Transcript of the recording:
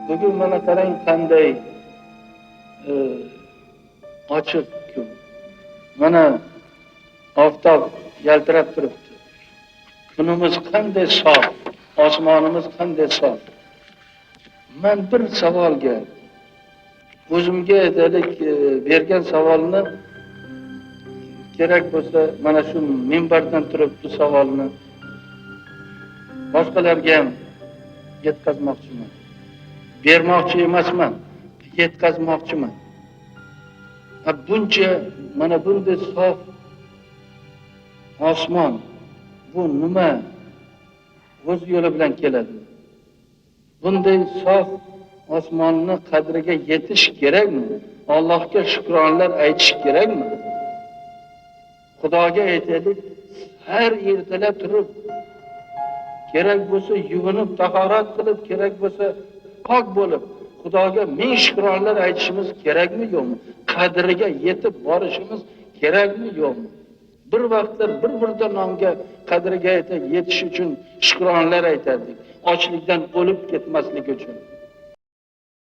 Bugun mana qarang qanday ochiq kun. Mana oftob yaltirab turibdi. Kunimiz qanday sof, osmonimiz qanday sof. Men bir savolga o'zimga aytaylik bergan savolni kerak bo'lsa mana shu minbardan turib bu savolni boshqalarga ham yetkazmoqchiman. Bermoqchi emasman, yetkazmoqchiman. Buncha mana bunday sof osmon bu nima o'z yo'li bilan keladi. Bunday sof osmonni qadriga yetish kerakmi? Allohga shukronlar aytish kerakmi? Xudoga aytaylik, har ertalab turib kerak bo'lsa yuvinib tahorat qilib, kerak bo'lsa pok bo'lib Xudoga ming shukronlar aytishimiz kerakmi yo'qmi? Qadriga yetib borishimiz kerakmi yo'qmi? Bir vaqtlar bir-birda nomga qadriga yetish uchun shukronlar aytardik. Ochlikdan o'lib ketmaslik uchun.